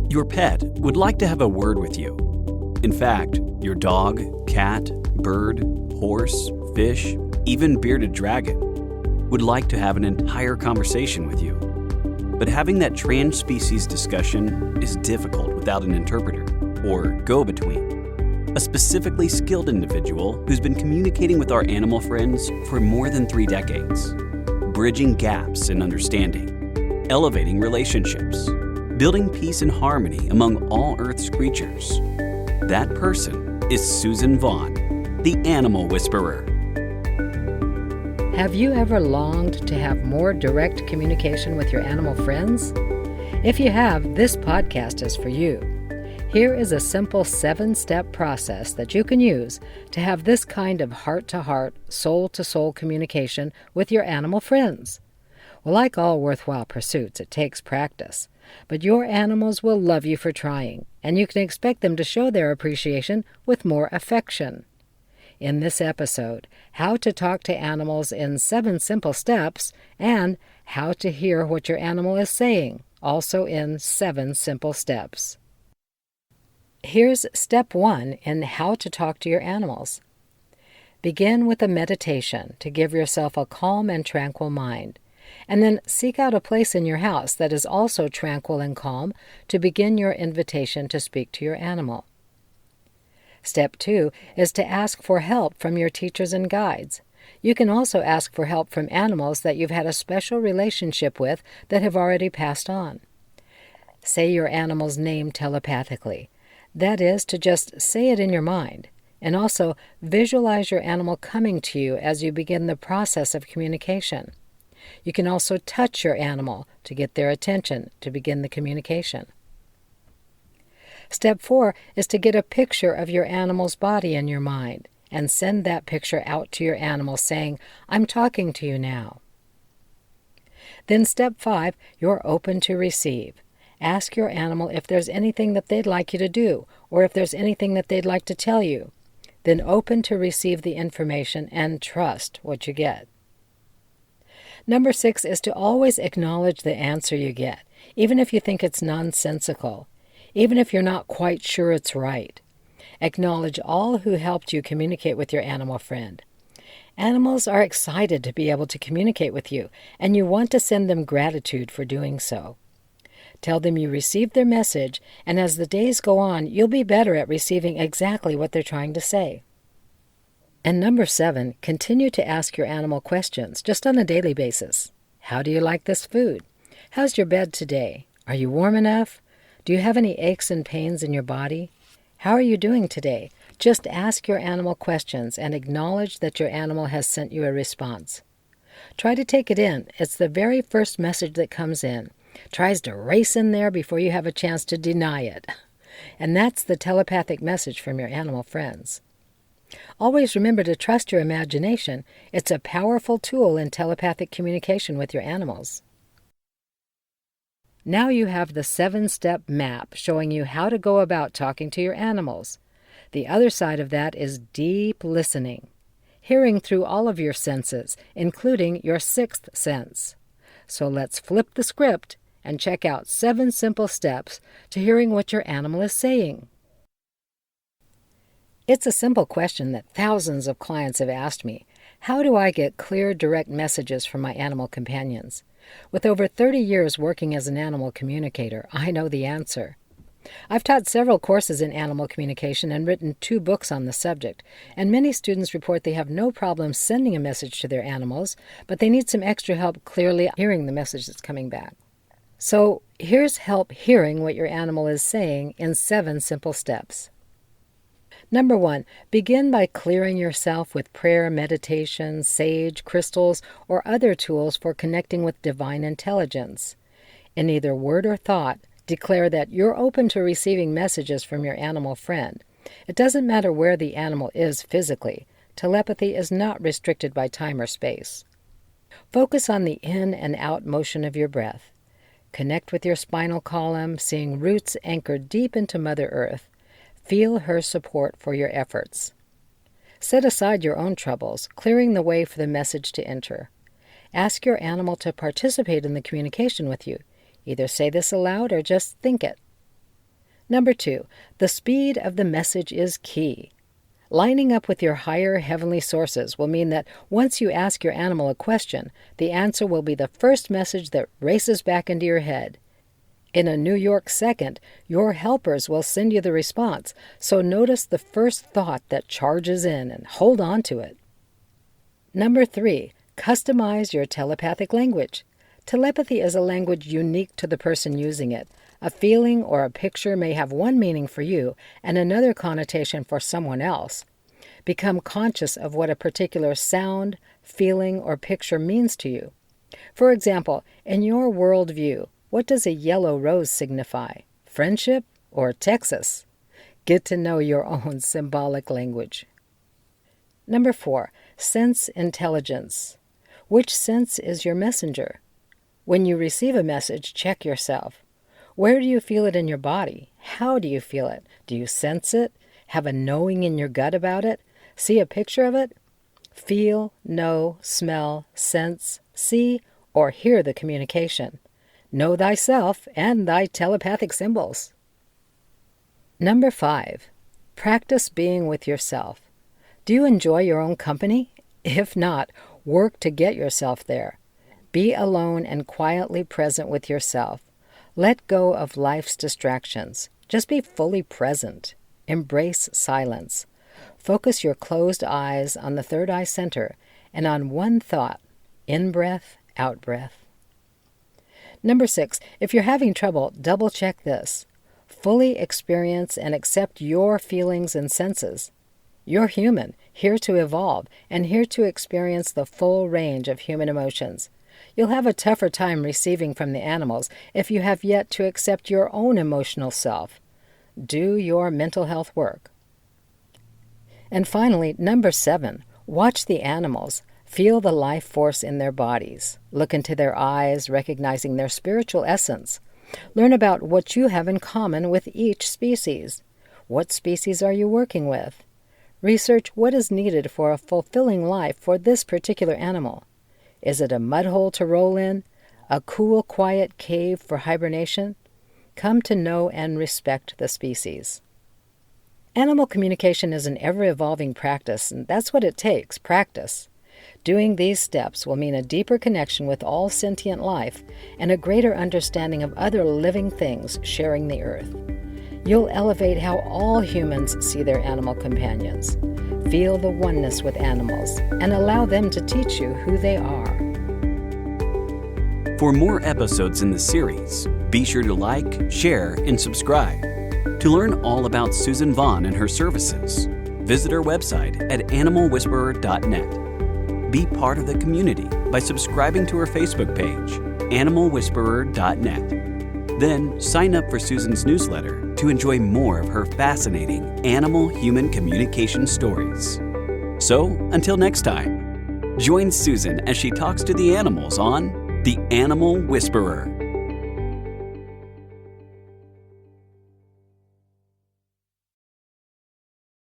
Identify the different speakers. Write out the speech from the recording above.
Speaker 1: Your pet would like to have a word with you. In fact, your dog, cat, bird, horse, fish, even bearded dragon would like to have an entire conversation with you. But having that trans-species discussion is difficult without an interpreter, or go-between, a specifically skilled individual who's been communicating with our animal friends for more than 3 decades, bridging gaps in understanding, elevating relationships, building peace and harmony among all Earth's creatures. That person is Suzan Vaughn, the Animal Whisperer.
Speaker 2: Have you ever longed to have more direct communication with your animal friends? If you have, this podcast is for you. Here is a simple 7-step process that you can use to have this kind of heart-to-heart, soul-to-soul communication with your animal friends. Well, like all worthwhile pursuits, it takes practice. But your animals will love you for trying, and you can expect them to show their appreciation with more affection. In this episode, how to talk to animals in 7 simple steps, and how to hear what your animal is saying, also in 7 simple steps. Here's step 1 in how to talk to your animals. Begin with a meditation to give yourself a calm and tranquil mind. And then seek out a place in your house that is also tranquil and calm to begin your invitation to speak to your animal. Step 2 is to ask for help from your teachers and guides. You can also ask for help from animals that you've had a special relationship with that have already passed on. Say your animal's name telepathically. That is, to just say it in your mind. And also visualize your animal coming to you as you begin the process of communication. You can also touch your animal to get their attention to begin the communication. Step 4 is to get a picture of your animal's body in your mind and send that picture out to your animal saying, "I'm talking to you now." Then step 5, you're open to receive. Ask your animal if there's anything that they'd like you to do or if there's anything that they'd like to tell you. Then open to receive the information and trust what you get. Number 6 is to always acknowledge the answer you get, even if you think it's nonsensical, even if you're not quite sure it's right. Acknowledge all who helped you communicate with your animal friend. Animals are excited to be able to communicate with you, and you want to send them gratitude for doing so. Tell them you received their message, and as the days go on, you'll be better at receiving exactly what they're trying to say. And number 7, continue to ask your animal questions, just on a daily basis. How do you like this food? How's your bed today? Are you warm enough? Do you have any aches and pains in your body? How are you doing today? Just ask your animal questions and acknowledge that your animal has sent you a response. Try to take it in. It's the very first message that comes in. Tries to race in there before you have a chance to deny it. And that's the telepathic message from your animal friends. Always remember to trust your imagination. It's a powerful tool in telepathic communication with your animals. Now you have the 7-step map showing you how to go about talking to your animals. The other side of that is deep listening, hearing through all of your senses, including your 6th sense. So let's flip the script and check out 7 simple steps to hearing what your animal is saying. It's a simple question that thousands of clients have asked me. How do I get clear, direct messages from my animal companions? With over 30 years working as an animal communicator, I know the answer. I've taught several courses in animal communication and written 2 books on the subject, and many students report they have no problem sending a message to their animals, but they need some extra help clearly hearing the message that's coming back. So here's help hearing what your animal is saying in 7 simple steps. Number 1, begin by clearing yourself with prayer, meditation, sage, crystals, or other tools for connecting with divine intelligence. In either word or thought, declare that you're open to receiving messages from your animal friend. It doesn't matter where the animal is physically. Telepathy is not restricted by time or space. Focus on the in and out motion of your breath. Connect with your spinal column, seeing roots anchored deep into Mother Earth. Feel her support for your efforts. Set aside your own troubles, clearing the way for the message to enter. Ask your animal to participate in the communication with you. Either say this aloud or just think it. Number 2, the speed of the message is key. Lining up with your higher heavenly sources will mean that once you ask your animal a question, the answer will be the first message that races back into your head. In a New York second, your helpers will send you the response, so notice the first thought that charges in and hold on to it. Number 3, customize your telepathic language. Telepathy is a language unique to the person using it. A feeling or a picture may have one meaning for you and another connotation for someone else. Become conscious of what a particular sound, feeling, or picture means to you. For example, in your worldview, what does a yellow rose signify? Friendship or Texas? Get to know your own symbolic language. Number 4, sense intelligence. Which sense is your messenger? When you receive a message, check yourself. Where do you feel it in your body? How do you feel it? Do you sense it? Have a knowing in your gut about it? See a picture of it? Feel, know, smell, sense, see, or hear the communication. Know thyself and thy telepathic symbols. Number 5, practice being with yourself. Do you enjoy your own company? If not, work to get yourself there. Be alone and quietly present with yourself. Let go of life's distractions. Just be fully present. Embrace silence. Focus your closed eyes on the third eye center and on one thought, in-breath, out-breath. Number 6, if you're having trouble, double-check this. Fully experience and accept your feelings and senses. You're human, here to evolve, and here to experience the full range of human emotions. You'll have a tougher time receiving from the animals if you have yet to accept your own emotional self. Do your mental health work. And finally, number 7, watch the animals. Feel the life force in their bodies. Look into their eyes, recognizing their spiritual essence. Learn about what you have in common with each species. What species are you working with? Research what is needed for a fulfilling life for this particular animal. Is it a mud hole to roll in? A cool, quiet cave for hibernation? Come to know and respect the species. Animal communication is an ever-evolving practice, and that's what it takes, practice. Doing these steps will mean a deeper connection with all sentient life and a greater understanding of other living things sharing the earth. You'll elevate how all humans see their animal companions. Feel the oneness with animals and allow them to teach you who they are.
Speaker 1: For more episodes in the series, be sure to like, share, and subscribe. To learn all about Suzan Vaughn and her services, visit her website at animalwhisperer.net. Be part of the community by subscribing to her Facebook page, animalwhisperer.net. Then sign up for Suzan's newsletter to enjoy more of her fascinating animal-human communication stories. So, until next time, join Suzan as she talks to the animals on The Animal Whisperer.